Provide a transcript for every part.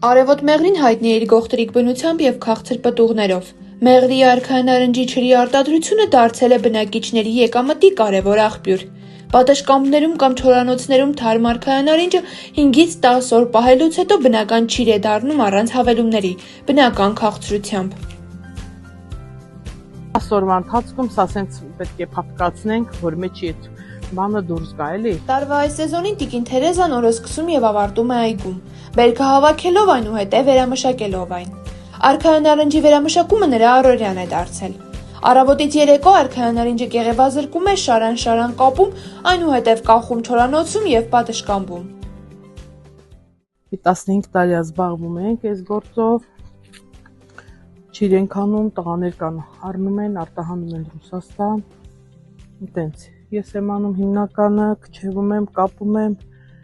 Արևոտ մեղրին հայտնի է իր գողտրիկ բնությամբ և քաղցր պտուղներով։ Մեղրի արքայանարնջի ջրի արտադրությունը դարձել է բնակիչների եկամտի կարևոր աղբյուր։ Պատշգամբներում կամ չորանոցներում թարմ արքայանարինջը 5-ից 10 օր պահելուց հետո բնական ճիր է դառնում առանց հավելումների, բնական քաղցրությամբ։ 10 օրվա ընթացքում սա սենց պետք է փափկացնենք, որ մեջի այդ բանը դուրս գա, էլի։ Տարվա այս սեզոնին տիկին Թերեզան օրը սկսում եւ ավարտում է այգում, բերքը հավաքելով այնուհետև վերամշակելով այն։ Արքայանարնջի վերամշակումը նրա առօրյան է դարձել։ Առավոտից երեկո արքայանարինջը կեղևազրկում է, շարան կապում, այնուհետև կախում չորանոցում եւ պատշգամբում։ 15 տարի զբաղվում ենք այս գործով։ Ճիր ենք անում, տղաներ կան առնում են, արտահանում են Ռուսաստան։ Այտենց ես եմ անում հիմնականը, քչևում եմ, կապում եմ։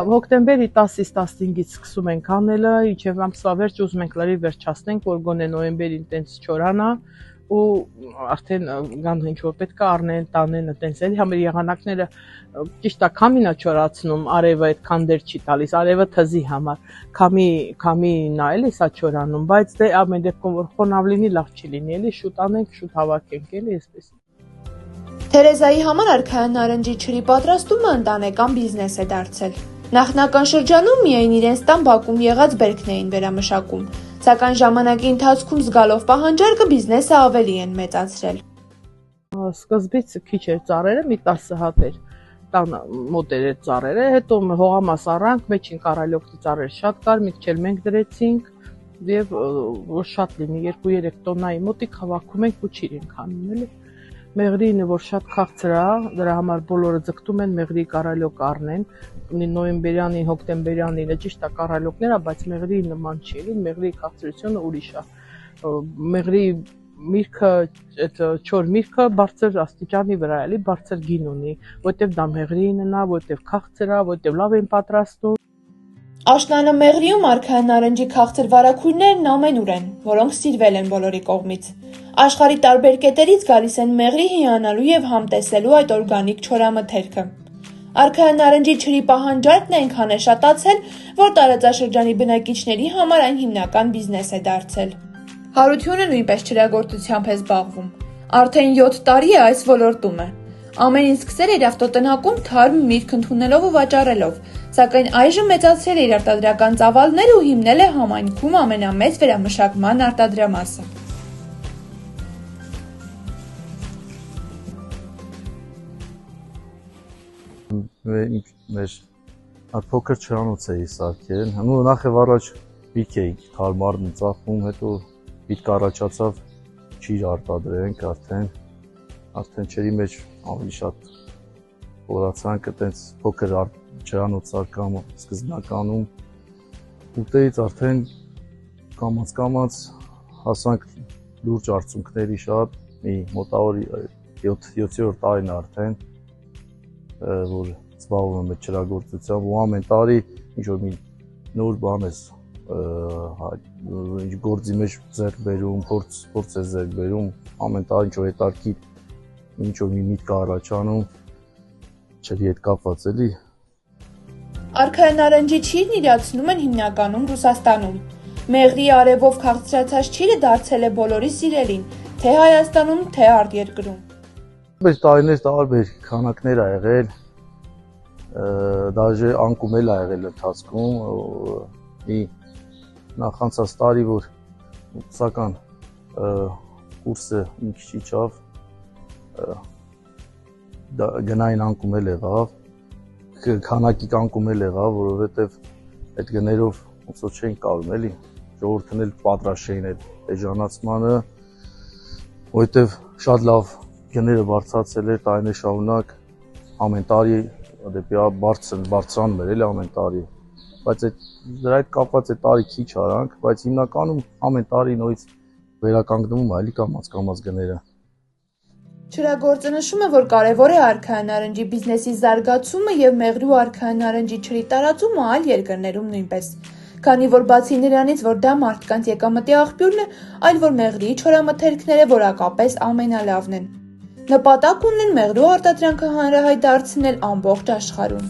Հոկտեմբերի 10-ից 15-ից սկսում ենք անելը, իջև ամսվա վերջ ուզում ենք լրիվ վերջացնենք, որ գոնե նոյեմբերին տենց չորանա ու արդեն գան ինչ որ պետք է առնեն, տանեն, այտենց էլի համար եղանակները ճիշտ է քամին է չորացնում, արևը այդքան դեր չի տալիս, արևը թզի համար, քամին է էլի սա չորանում, բայց դե ամեն դեպքում որ խոնավ լինի, լավ չի լինի, էլի շուտ անենք, շուտ հավաքենք, էլի այսպես։ Թերեզայի համար արքայանարնջի ջրի պատրաստումը ընտանեկան բիզնես է դարձել։ Նախնական շրջանում միայն իրենց տան բակում եղած բերքն էին վերամշակում, սակայն ժամանակի ընթացքում զգալով պահանջարկը բիզնեսը ավելի են մեծացրել։ Սկզբից քիչ էր ծառերը, մի 10 հատ էր, տան մոտ էր այդ ծառերը, հետո հողամաս առանք, մեջին կարալյոկտի ծառեր շատ կար, մի քիչ էլ մենք դրեցինք եւ որ շատ լինի 2-3 տոննայի մոտիկ հավաքում ենք ու ճիր ենք անում, էլի։ Մեղրինը որ շատ քաղցր է, դրա համար բոլորը ձգտում են մեղրի կարալյոկ առնեն, նոյեմբերյանին, հոկտեմբերյանին, ճիշտ է կարալյոկներ է, բայց մեղրի նման չի, էլի, մեղրի քաղցրությունը ուրիշ է։ Մեղրի միրգը, այդ չոր միրգը բարձր աստիճանի վրա է, էլի, բարձր գին ունի, որտեվ դա մեղրինն է, որտեվ քաղցր է, որտեվ լավ են պատրաստում։ Աշնանը մեղրիում արքայանարնջի քաղցր վարակույրներն ամենուր են, որոնք սիրվել են բոլորի կողմից։ Աշխարհի տարբեր կետերից գալիս են մեղրի հիանալու եւ համտեսելու այդ օրգանիկ չորամթերքը։ Արքայանարնջի ջրի պահանջարկն այնքան է շատացել, որ տարածաշրջանի բնակիչների համար այն հիմնական բիզնես է դարձել։ Հարությունը նույնպես ջրագործությամբ է զբաղվում։ Արդեն 7 տարի է այս ոլորտում է։ Ամեն ինչ սկսել էր ավտոտնակում թարմ միրգ ընդունելով ու վաճառելով, սակայն այժմ մեծացրել է իր արտադրական ծավալները ու հիմնել է համայնքում ամենամեծ վերամշակման արտադրամասը։ Մեր փոքր չրանոց էի սարքել, նախ եւ առաջ միրգ էի թարմարում, ծախում, հետո միտք առաջացավ ճիր արտադրենք արդեն ջրի մեջ ավելի շատ խորացանք, այտենց փոքր չրանոց սարքամ սկզբնականում, ուտեից արդեն կամաց հասանք լուրջ արդյունքների շատ, մի մոտավոր 7-րդ տարին արդեն, որ զբաղվում եմ այդ ջրագործությամբ ու ամեն տարի ինչ-որ մի նոր բան ես գործի մեջ ձեռք բերում, փորձ ես ձեռք բերում, ամեն տարի ինչ-որ հետարքի ինչ-որ մի միտք առաջանում, ջրի հետ կապված էլի։ Արքայանարնջի ճիրն իրացնում են հիմնականում Ռուսաստանում։ Մեղրի արևով քաղցրացած ճիրը դարձել է բոլորի սիրելին, թե Հայաստանում, թե արտերկրում։ Այս տարիներ տարբեր քանակներ ա եղել, դաժե անկում էլ ա եղել ընթացքում, մի նախանցած տարի, որ սական կուրսը մի քիչ իջավ, գնային անկում էլ եղավ, քանակի անկում էլ եղավ, որովհետև այդ գներով ոնց որ չեն կարում էլի, ժողովուրդն էլ պատրաստ չէին այդ էժանացմանը, որովհետև շատ լավ գները բարձրացել էր տարիներ շարունակ, ամեն տարի դեպի բարձրանում էր էլի ամեն տարի, բայց դրա հետ կապված այդ տարի քիչ արանք, բայց հիմնականում ամեն տարի նույնից վերականգնվում է էլի կամաց գները։ Ջրագործը նշում է, որ կարևոր է արքայանարնջի բիզնեսի զարգացումը եւ մեղրի ու արքայանարնջի ջրի տարածումը այլ երկրներում նույնպես, քանի որ բացի նրանից, որ դա մարդկանց եկամտի աղբյուրն է, այլ որ մեղրի չորամթերքները որակապես ամենալավն են։ Նպատակ ունեն մեղրու արտադրանքը հանրահայտ դարձնել ամբողջ աշխարհում։